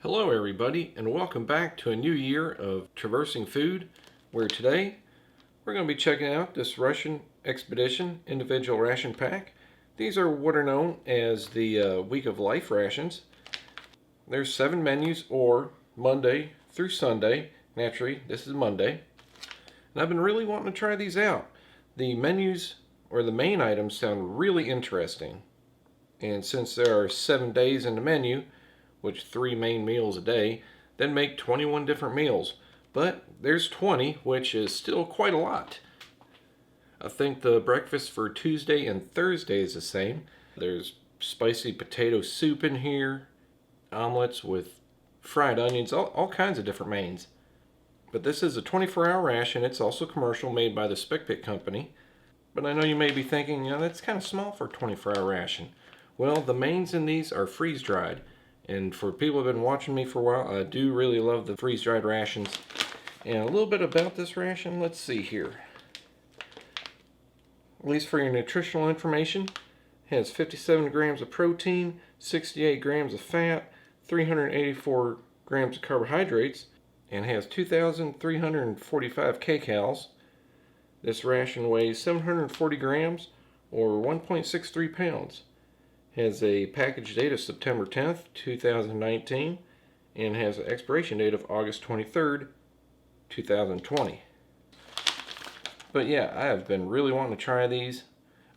Hello everybody, and welcome back to a new year of traversing food, where today we're going to be checking out this Russian Expedition individual ration pack. These are what are known as the Week of Life rations. There's 7 menus, or Monday through Sunday. Naturally, this is Monday. And I've been really wanting to try these out. The menus, or the main items, sound really interesting. And since there are 7 days in the menu, which 3 main meals a day, then make 21 different meals. But there's 20, which is still quite a lot. I think the breakfast for Tuesday and Thursday is the same. There's spicy potato soup in here, omelets with fried onions, all kinds of different mains. But this is a 24-hour ration. It's also commercial, made by the Spec Pit company. But I know you may be thinking, that's kind of small for a 24-hour ration. Well, the mains in these are freeze-dried. And for people who have been watching me for a while, I do really love the freeze-dried rations. And a little bit about this ration, let's see here. At least for your nutritional information, it has 57 grams of protein, 68 grams of fat, 384 grams of carbohydrates, and has 2,345 kcals. This ration weighs 740 grams, or 1.63 pounds. Has a package date of September 10th, 2019, and has an expiration date of August 23rd, 2020. But yeah, I have been really wanting to try these.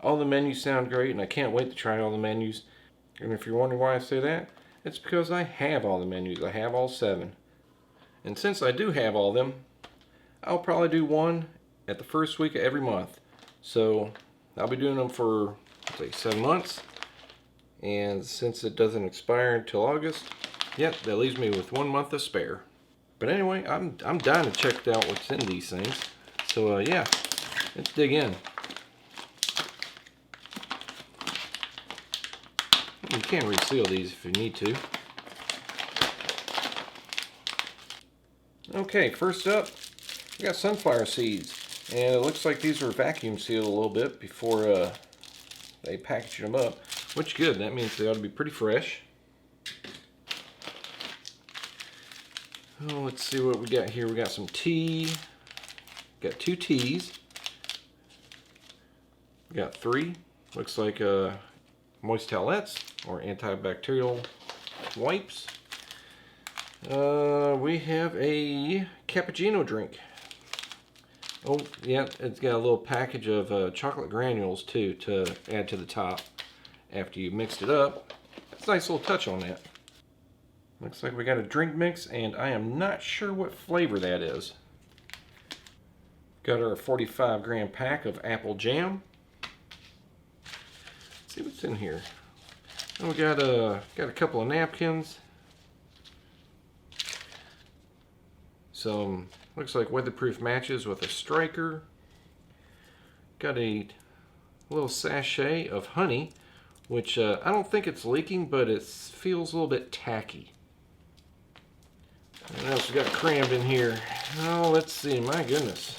All the menus sound great, and I can't wait to try all the menus. And if you're wondering why I say that, it's because I have all the menus. I have all 7. And since I do have all of them, I'll probably do one at the first week of every month. So I'll be doing them for, say, 7 months. And since it doesn't expire until August, yep, that leaves me with 1 month to spare. But anyway, I'm dying to check out what's in these things. So yeah, let's dig in. You can reseal these if you need to. Okay, first up, we got sunflower seeds. And it looks like these were vacuum sealed a little bit before they packaged them up. Which good, that means they ought to be pretty fresh. Oh, let's see what we got here. We got some tea. Got 2 teas. We got 3. Looks like moist towelettes or antibacterial wipes. We have a cappuccino drink. Oh, yeah, it's got a little package of chocolate granules too to add to the top after you mixed it up. It's a nice little touch on that. Looks like we got a drink mix, and I am not sure what flavor that is. Got our 45-gram pack of apple jam. Let's see what's in here. And we got a couple of napkins. Some, looks like weatherproof matches with a striker. Got a little sachet of honey, which I don't think it's leaking, but it feels a little bit tacky. What else we got crammed in here? Oh, let's see. My goodness.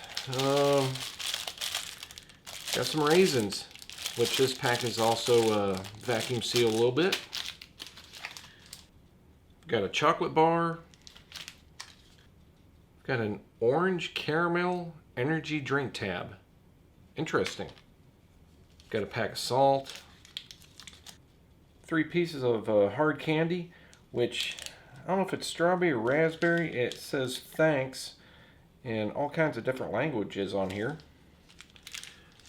Got some raisins, which this pack is also vacuum sealed a little bit. Got a chocolate bar. Got an orange caramel energy drink tab. Interesting. Got a pack of salt. 3 pieces of hard candy, which I don't know if it's strawberry or raspberry. It says thanks in all kinds of different languages on here.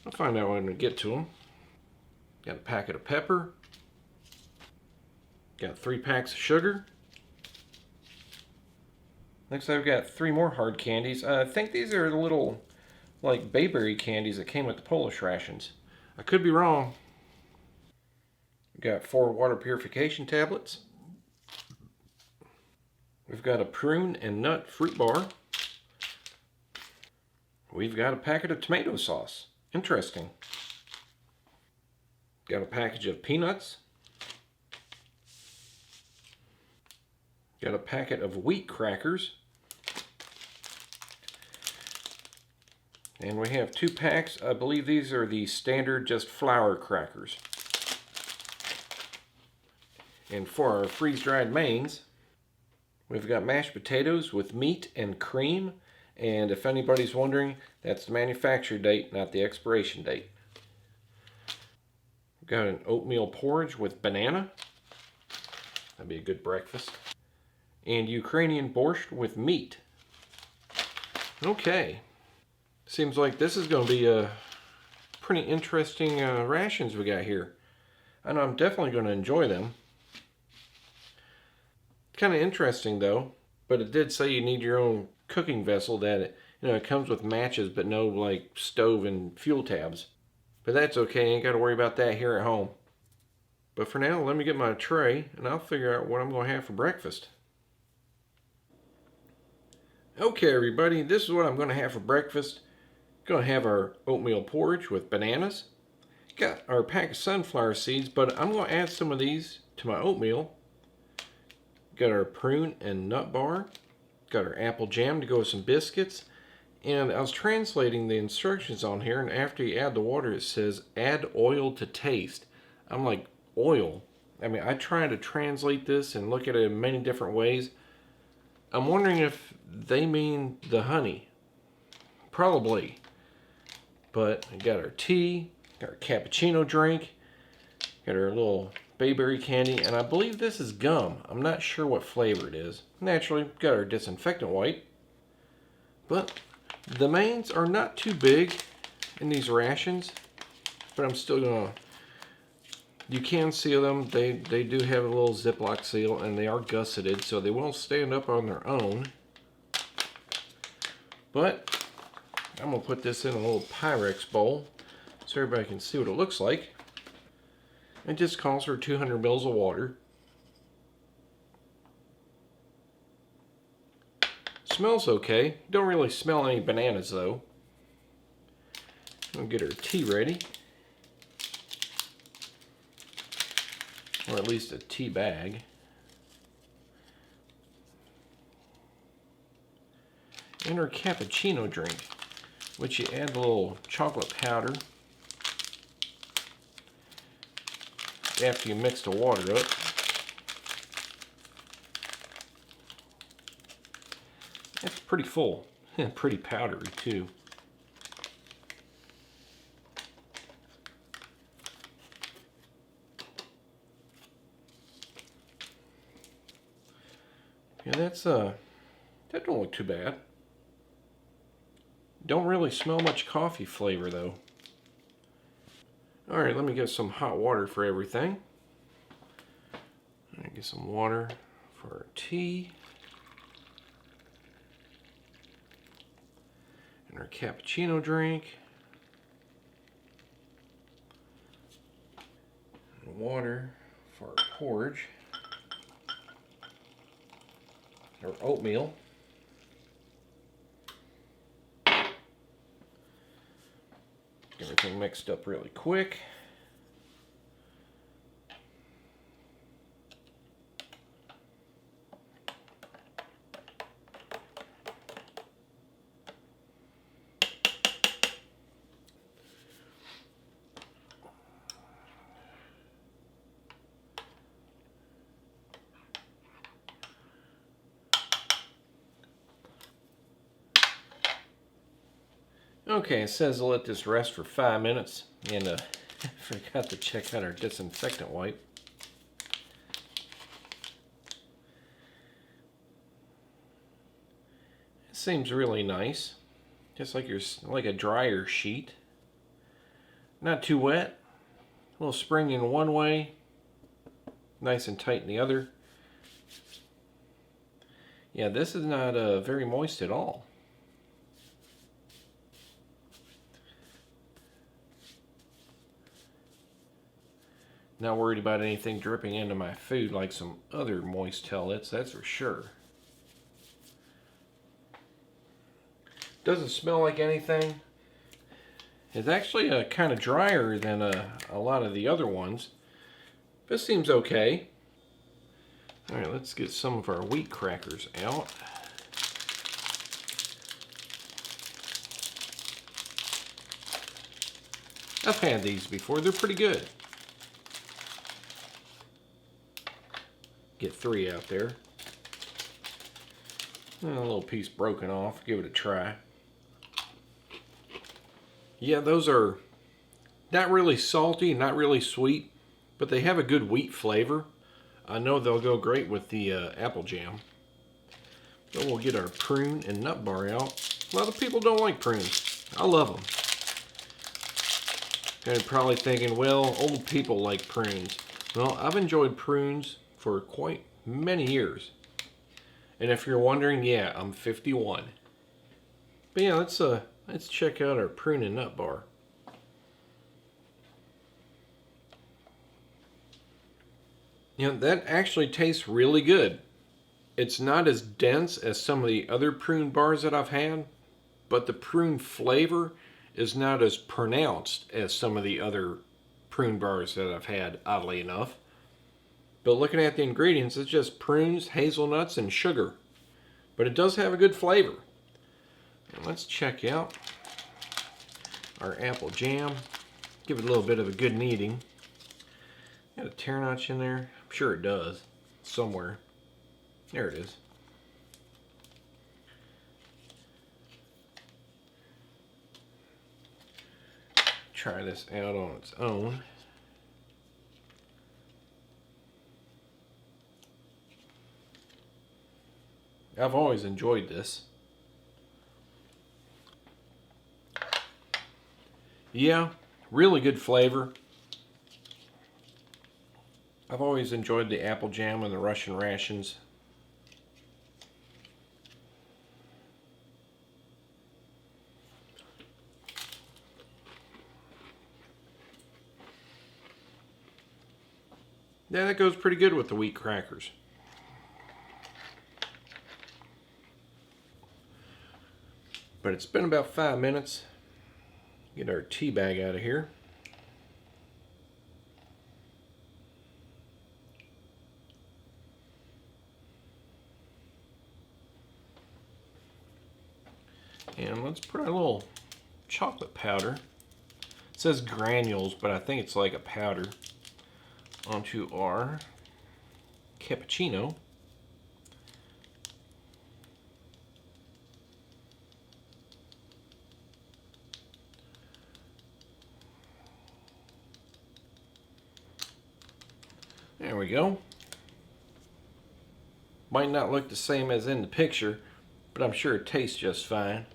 I'll find out when we get to them. Got a packet of pepper. Got 3 packs of sugar. Looks like I've got 3 more hard candies. I think these are the little, like, bayberry candies that came with the Polish rations. I could be wrong. We've got 4 water purification tablets. We've got a prune and nut fruit bar. We've got a packet of tomato sauce. Interesting. Got a package of peanuts. Got a packet of wheat crackers. And we have 2 packs. I believe these are the standard just flour crackers. And for our freeze-dried mains, We've got mashed potatoes with meat and cream. And if anybody's wondering, that's the manufacture date, not the expiration date. We've got an oatmeal porridge with banana. That'd be a good breakfast. And Ukrainian borscht with meat. Okay. Seems like this is going to be a pretty interesting rations we got here. I know I'm definitely going to enjoy them. Kind of interesting though, but it did say you need your own cooking vessel that it comes with matches but no like stove and fuel tabs. But that's okay, ain't got to worry about that here at home. But for now, let me get my tray and I'll figure out what I'm going to have for breakfast. Okay everybody, this is what I'm going to have for breakfast. Going to have our oatmeal porridge with bananas. Got our pack of sunflower seeds, but I'm going to add some of these to my oatmeal. Got our prune and nut bar. Got our apple jam to go with some biscuits. And I was translating the instructions on here, and after you add the water, it says add oil to taste. I'm like, oil? I mean, I try to translate this and look at it in many different ways. I'm wondering if they mean the honey. Probably. But we got our tea, got our cappuccino drink, got our little bayberry candy, and I believe this is gum. I'm not sure what flavor it is. Naturally, got our disinfectant wipe. But the mains are not too big in these rations, but I'm still gonna, you can seal them. They do have a little Ziploc seal, and they are gusseted, so they won't stand up on their own. But I'm gonna put this in a little Pyrex bowl so everybody can see what it looks like. It just calls for 200 mils of water. Smells okay. Don't really smell any bananas though. We'll get our tea ready. Or at least a tea bag. And our cappuccino drink, which you add a little chocolate powder after you mix the water up. It's pretty full and pretty powdery too. Yeah, that don't look too bad. Don't really smell much coffee flavor though. Alright, let me get some hot water for everything. Get some water for our tea. And our cappuccino drink. And water for our porridge. Our oatmeal. Get everything mixed up really quick. Okay, it says to let this rest for 5 minutes, and forgot to check out our disinfectant wipe. It seems really nice, just like a dryer sheet. Not too wet, a little springy in one way, nice and tight in the other. Yeah, this is not very moist at all. Not worried about anything dripping into my food like some other moist tellets, that's for sure. Doesn't smell like anything. It's actually kind of drier than a lot of the other ones. This seems okay. Alright, let's get some of our wheat crackers out. I've had these before, they're pretty good. Get 3 out there. A little piece broken off. Give it a try. Yeah, those are not really salty, not really sweet, but they have a good wheat flavor. I know they'll go great with the apple jam. Then we'll get our prune and nut bar out. A lot of people don't like prunes. I love them. And you're probably thinking, well, old people like prunes. Well, I've enjoyed prunes for quite many years. And if you're wondering, yeah, I'm 51. But yeah, let's check out our prune and nut bar. You know, that actually tastes really good. It's not as dense as some of the other prune bars that I've had, but the prune flavor is not as pronounced as some of the other prune bars that I've had, oddly enough. But looking at the ingredients, it's just prunes, hazelnuts, and sugar. But it does have a good flavor. And let's check out our apple jam. Give it a little bit of a good kneading. Got a tear notch in there. I'm sure it does. Somewhere. There it is. Try this out on its own. I've always enjoyed this. Yeah, really good flavor. I've always enjoyed the apple jam and the Russian rations. Yeah, that goes pretty good with the wheat crackers. But it's been about 5 minutes. Get our tea bag out of here. And let's put our little chocolate powder. It says granules, but I think it's like a powder. Onto our cappuccino. There we go. Might not look the same as in the picture, but I'm sure it tastes just fine.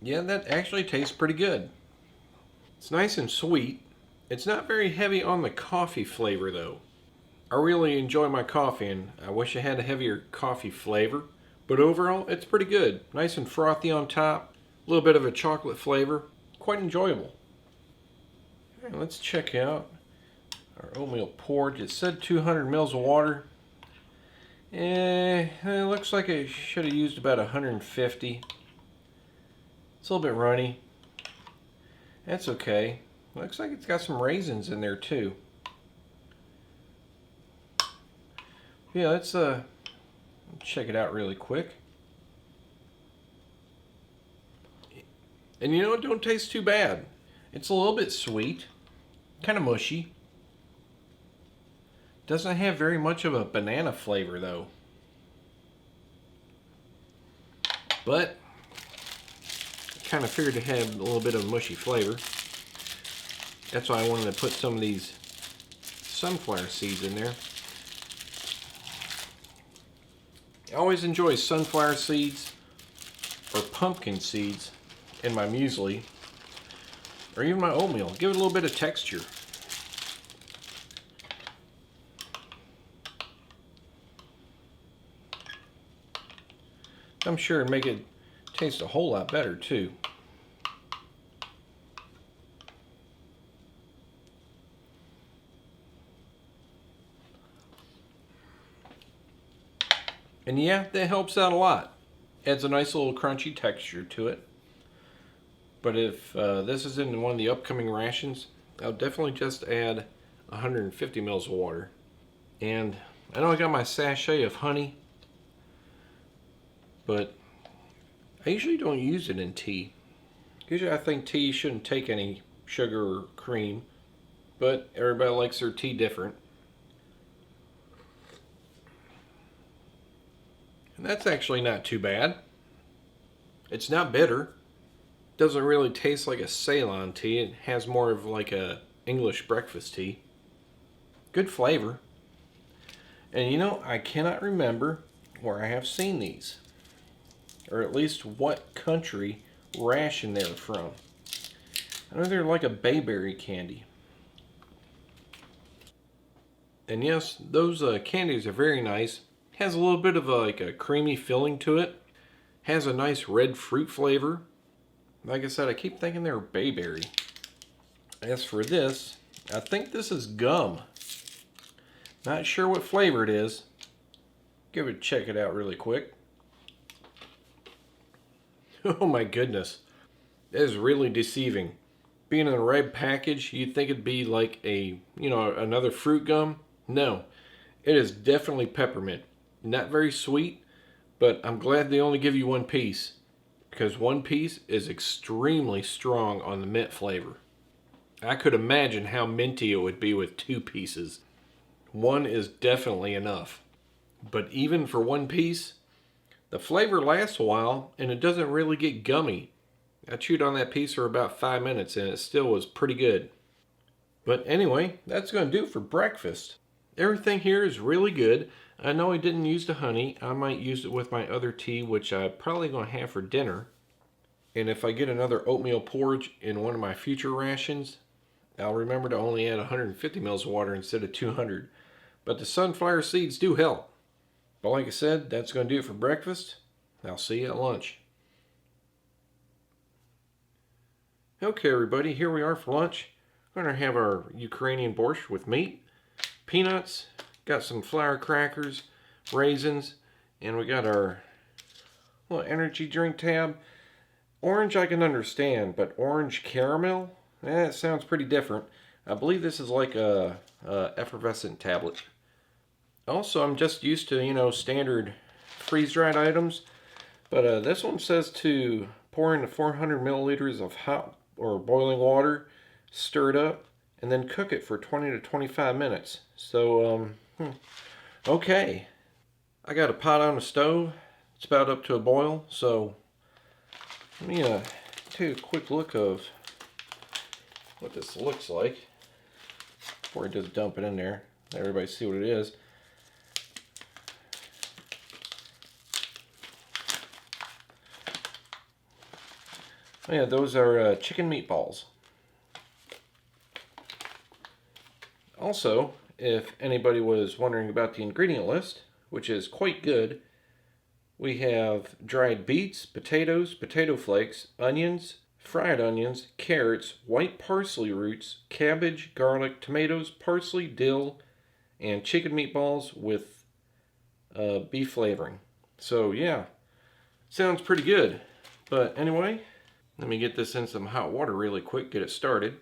Yeah, that actually tastes pretty good. It's nice and sweet. It's not very heavy on the coffee flavor though. I really enjoy my coffee and I wish I had a heavier coffee flavor. But overall, it's pretty good. Nice and frothy on top. A little bit of a chocolate flavor. Quite enjoyable. All right, let's check out our oatmeal porridge. It said 200 mils of water. It looks like I should have used about 150. It's a little bit runny. That's okay. Looks like it's got some raisins in there too. Yeah, let's check it out really quick. And you know, it don't taste too bad. It's a little bit sweet, kind of mushy. Doesn't have very much of a banana flavor though. But kind of figured to have a little bit of mushy flavor. That's why I wanted to put some of these sunflower seeds in there. I always enjoy sunflower seeds or pumpkin seeds in my muesli or even my oatmeal. Give it a little bit of texture. I'm sure it'd make it taste a whole lot better too. And yeah, that helps out a lot. Adds a nice little crunchy texture to it. But if this is in one of the upcoming rations, I'll definitely just add 150 mils of water. And I know I got my sachet of honey, but I usually don't use it in tea. Usually I think tea shouldn't take any sugar or cream, but everybody likes their tea different. That's actually not too bad. It's not bitter. Doesn't really taste like a Ceylon tea. It has more of like a English breakfast tea. Good flavor. And you know, I cannot remember where I have seen these, or at least what country ration they're from. I know they're like a bayberry candy. And yes, those candies are very nice. Has a little bit of like a creamy filling to it. Has a nice red fruit flavor. Like I said, I keep thinking they're bayberry. As for this, I think this is gum. Not sure what flavor it is. Check it out really quick. Oh my goodness. That is really deceiving. Being in a red package, you'd think it'd be like a, another fruit gum. No, it is definitely peppermint. Not very sweet, but I'm glad they only give you one piece, because one piece is extremely strong on the mint flavor. I could imagine how minty it would be with 2 pieces. One is definitely enough. But even for 1 piece, the flavor lasts a while and it doesn't really get gummy. I chewed on that piece for about 5 minutes and it still was pretty good. But anyway, that's going to do it for breakfast. Everything here is really good. I know I didn't use the honey. I might use it with my other tea, which I'm probably going to have for dinner. And if I get another oatmeal porridge in one of my future rations, I'll remember to only add 150 mils of water instead of 200. But the sunflower seeds do help. But like I said, that's going to do it for breakfast. I'll see you at lunch. Okay, everybody, here we are for lunch. We're going to have our Ukrainian borscht with meat, peanuts, got some flour crackers, raisins, and we got our little energy drink tab. Orange I can understand, but orange caramel? That sounds pretty different. I believe this is like a effervescent tablet. Also, I'm just used to, standard freeze-dried items. But this one says to pour into 400 milliliters of hot or boiling water, stir it up, and then cook it for 20 to 25 minutes. So, okay. I got a pot on the stove. It's about up to a boil, so let me take a quick look of what this looks like before I just dump it in there. Let everybody see what it is. Oh yeah, those are chicken meatballs. Also, if anybody was wondering about the ingredient list, which is quite good, we have dried beets, potatoes, potato flakes, onions, fried onions, carrots, white parsley roots, cabbage, garlic, tomatoes, parsley, dill, and chicken meatballs with beef flavoring. So yeah, sounds pretty good. But anyway, let me get this in some hot water really quick, get it started.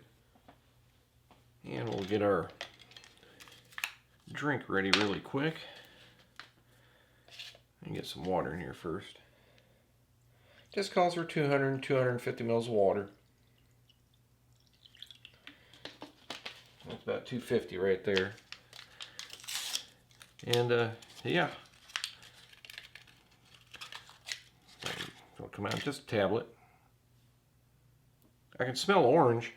And we'll get our drink ready really quick. And get some water in here first. Just calls for 200 and 250 mils of water. That's about 250 right there. And yeah. It'll come out just a tablet. I can smell orange.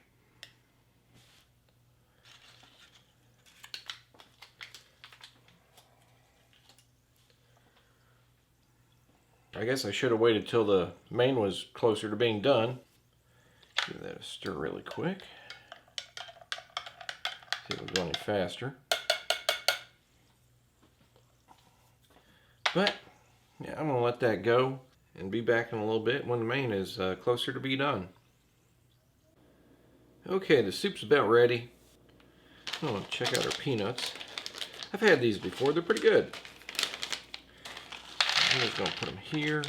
I guess I should have waited till the main was closer to being done. Give that a stir really quick. See if it'll go any faster. But yeah, I'm gonna let that go and be back in a little bit when the main is closer to be done. Okay, the soup's about ready. I'm gonna check out our peanuts. I've had these before, they're pretty good. I'm just gonna put them here.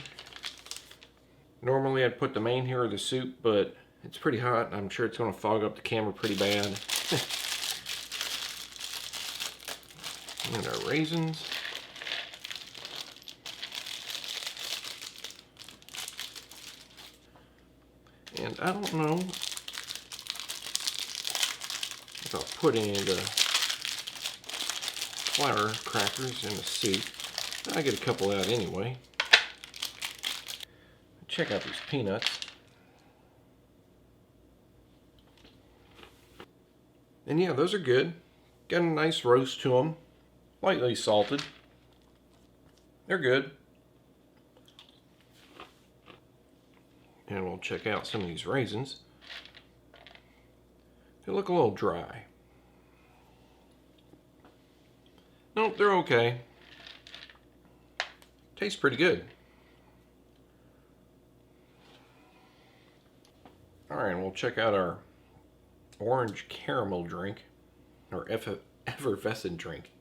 Normally I'd put the main here or the soup, but it's pretty hot and I'm sure it's gonna fog up the camera pretty bad. And our raisins. And I don't know if I'll put any of the flour crackers in the soup. I get a couple out anyway. Check out these peanuts. And yeah, those are good. Got a nice roast to them. Lightly salted. They're good. And we'll check out some of these raisins. They look a little dry. Nope, they're okay. Tastes pretty good. Alright, we'll check out our orange caramel drink, or effervescent drink.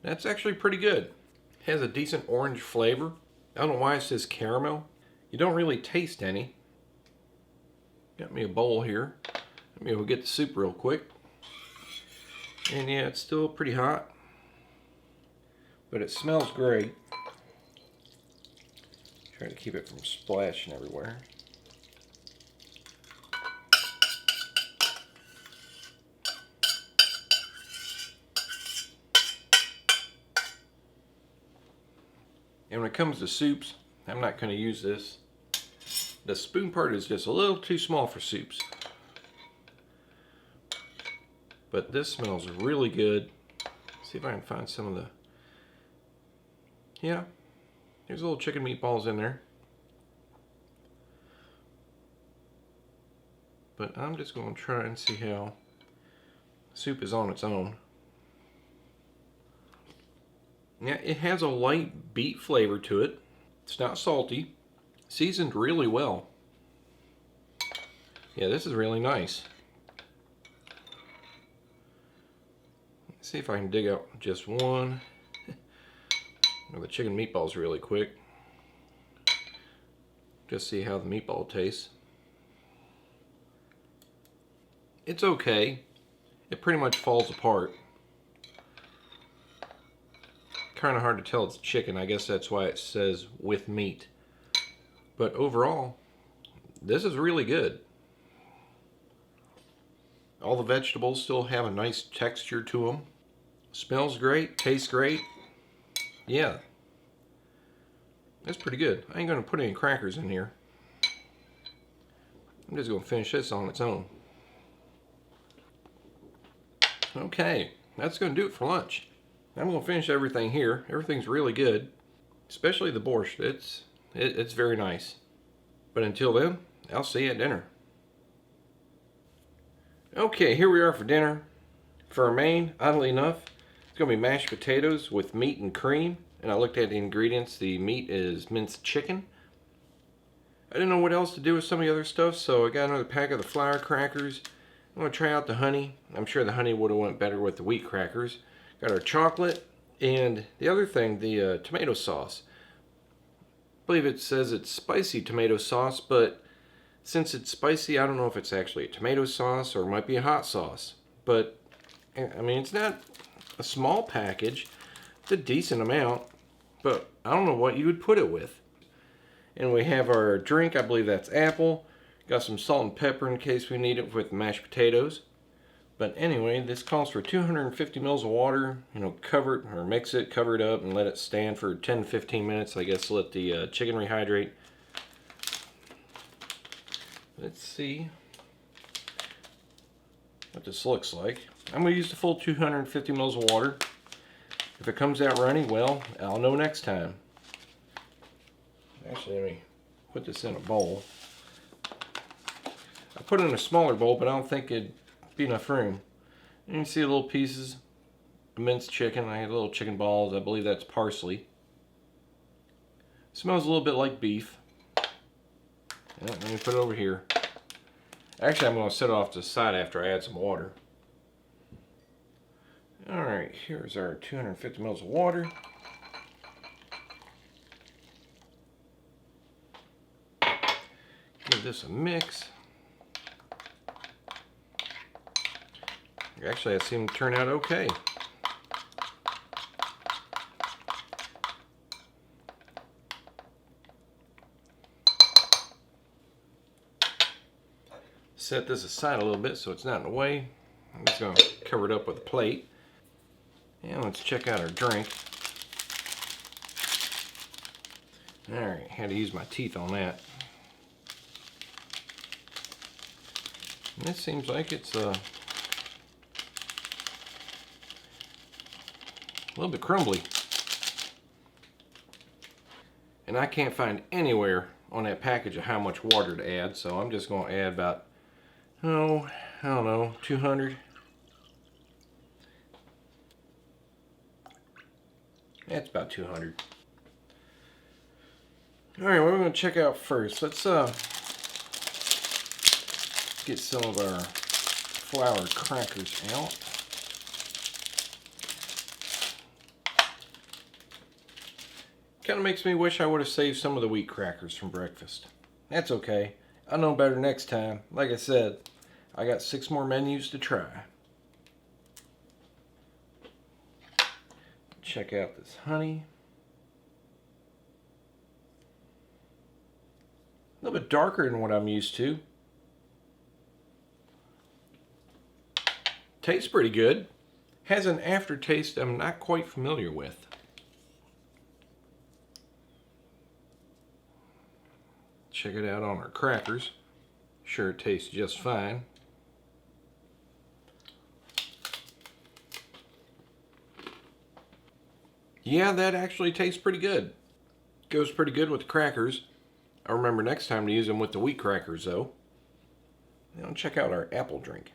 That's actually pretty good. It has a decent orange flavor. I don't know why it says caramel. You don't really taste any. Got me a bowl here. Let me go get the soup real quick. And yeah, it's still pretty hot, but it smells great. Trying to keep it from splashing everywhere. And when it comes to soups, I'm not going to use this. The spoon part is just a little too small for soups. But this smells really good. See if I can find some of the... Yeah, there's little chicken meatballs in there. But I'm just going to try and see how soup is on its own. Yeah, it has a light beet flavor to it. It's not salty. Seasoned really well. Yeah, this is really nice. Let's see if I can dig out just one. Well, the chicken meatballs really quick. Just see how the meatball tastes. It's okay. It pretty much falls apart. Kind of hard to tell it's chicken. I guess that's why it says with meat. But overall, this is really good. All the vegetables still have a nice texture to them. Smells great, tastes great. Yeah, that's pretty good. I ain't gonna put any crackers in here. I'm just gonna finish this on its own. Okay, that's gonna do it for lunch. I'm gonna finish everything here. Everything's really good, especially the borscht. It's very nice. But until then, I'll see you at dinner. Okay, here we are for dinner. For our main, oddly enough, it's gonna be mashed potatoes with meat and cream. And I looked at the ingredients. The meat is minced chicken. I didn't know what else to do with some of the other stuff, so I got another pack of the flour crackers. I'm gonna try out the honey. I'm sure the honey would have went better with the wheat crackers. Got our chocolate, and the other thing, the tomato sauce. I believe it says it's spicy tomato sauce, but since it's spicy, I don't know if it's actually a tomato sauce or it might be a hot sauce. But, I mean, it's not a small package. It's a decent amount, but I don't know what you would put it with. And we have our drink. I believe that's apple. Got some salt and pepper in case we need it with mashed potatoes. But anyway, this calls for 250 mils of water. You know, cover it or mix it, cover it up, and let it stand for 10-15 minutes. I guess let the chicken rehydrate. Let's see what this looks like. I'm going to use the full 250 mils of water. If it comes out runny, well, I'll know next time. Actually, let me put this in a bowl. I put it in a smaller bowl, but I don't think it'd be enough room. You can see little pieces of minced chicken. I had little chicken balls. I believe that's parsley. Smells a little bit like beef. Yeah, let me put it over here. Actually, I'm going to set it off to the side after I add some water. Alright, here's our 250 mils of water. Give this a mix. Actually, that seemed to turn out okay. Set this aside a little bit so it's not in the way. I'm just going to cover it up with a plate. And let's check out our drink. Alright, had to use my teeth on that. And this seems like it's a little bit crumbly. And I can't find anywhere on that package of how much water to add, so I'm just going to add about, oh, I don't know, 200. That's about 200. Alright, what we're going to check out first. Let's get some of our flour crackers out. Kind of makes me wish I would have saved some of the wheat crackers from breakfast. That's okay. I'll know better next time. Like I said, I got 6 more menus to try. Check out this honey. A little bit darker than what I'm used to. Tastes pretty good. Has an aftertaste I'm not quite familiar with. Check it out on our crackers. Sure, it tastes just fine. Yeah, that actually tastes pretty good. Goes pretty good with the crackers. I'll remember next time to use them with the wheat crackers though. Now check out our apple drink.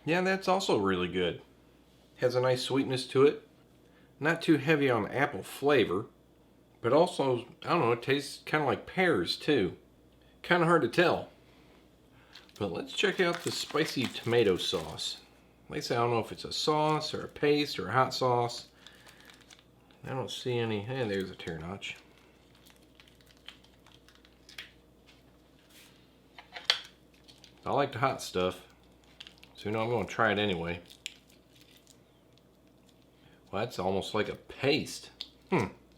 Yeah, that's also really good. Has a nice sweetness to it. Not too heavy on apple flavor, but also, I don't know, it tastes kind of like pears too. Kind of hard to tell. But let's check out the spicy tomato sauce. At least I don't know if it's a sauce or a paste or a hot sauce. I don't see any. Hey, there's a tear notch. I like the hot stuff, so you know I'm going to try it anyway. Well, that's almost like a paste.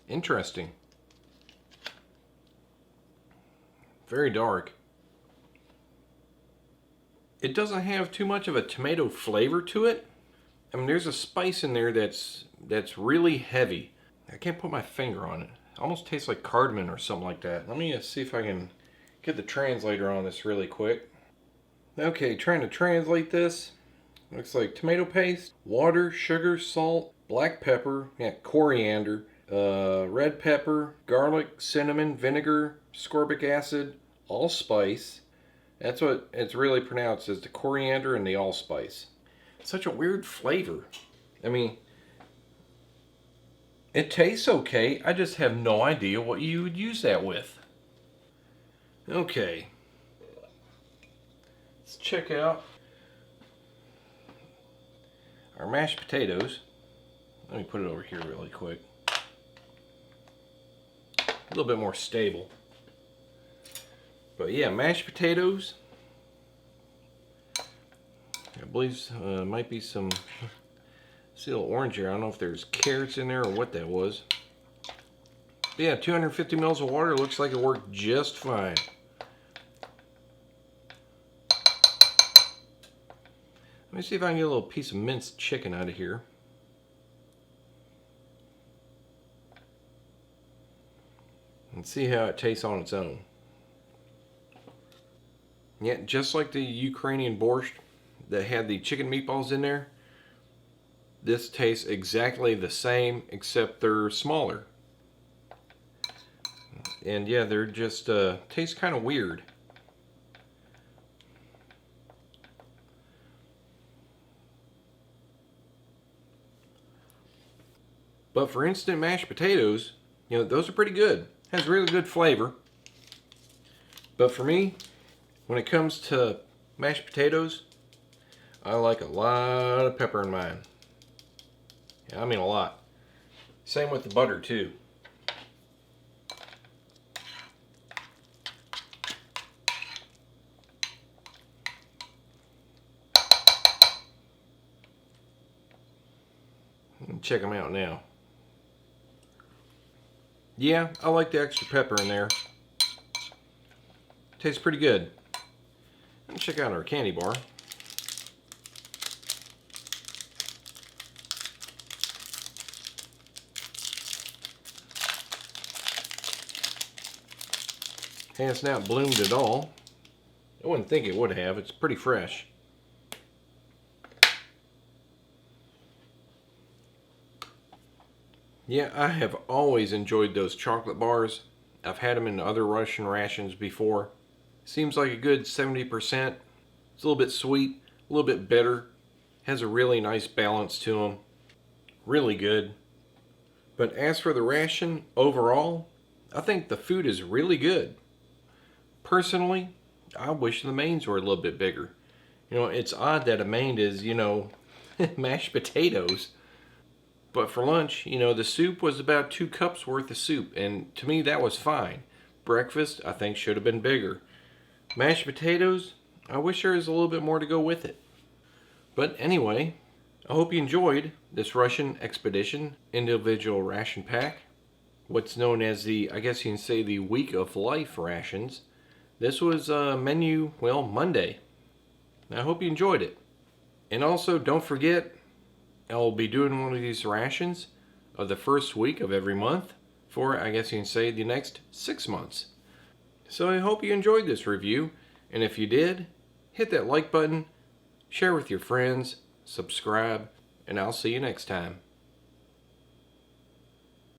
Interesting. Very dark. It doesn't have too much of a tomato flavor to it. I mean, there's a spice in there that's really heavy. I can't put my finger on it. It almost tastes like cardamom or something like that. Let me see if I can get the translator on this really quick. Okay, trying to translate this. Looks like tomato paste, water, sugar, salt, black pepper, coriander, red pepper, garlic, cinnamon, vinegar, ascorbic acid, allspice. That's what it's really pronounced as, the coriander and the allspice. Such a weird flavor. I mean, it tastes okay. I just have no idea what you would use that with. Okay. Let's check out our mashed potatoes. Let me put it over here really quick. A little bit more stable. But yeah, mashed potatoes. I believe might be some, see a little orange here. I don't know if there's carrots in there or what that was. But yeah, 250 mils of water. Looks like it worked just fine. Let me see if I can get a little piece of minced chicken out of here. And see how it tastes on its own. Yeah, just like the Ukrainian borscht that had the chicken meatballs in there, this tastes exactly the same, except they're smaller. And yeah, they're just taste kind of weird. But for instant mashed potatoes, you know, those are pretty good. Has really good flavor. But for me, when it comes to mashed potatoes, I like a lot of pepper in mine. Yeah, I mean a lot. Same with the butter too. Check them out now. Yeah, I like the extra pepper in there. Tastes pretty good. Let's check out our candy bar. Has not bloomed at all. I wouldn't think it would have. It's pretty fresh. Yeah, I have always enjoyed those chocolate bars. I've had them in other Russian rations before. Seems like a good 70%. It's a little bit sweet, a little bit bitter. Has a really nice balance to them. Really good. But as for the ration overall, I think the food is really good. Personally, I wish the mains were a little bit bigger. It's odd that a main is, mashed potatoes. But for lunch, the soup was about 2 cups worth of soup, and to me that was fine. Breakfast, I think, should have been bigger. Mashed potatoes, I wish there was a little bit more to go with it. But anyway, I hope you enjoyed this Russian Expedition individual ration pack. What's known as I guess you can say, the week of life rations. This was menu, Monday. I hope you enjoyed it. And also, don't forget, I'll be doing one of these rations of the first week of every month for, I guess you can say, the next 6 months. So I hope you enjoyed this review, and if you did, hit that like button, share with your friends, subscribe, and I'll see you next time.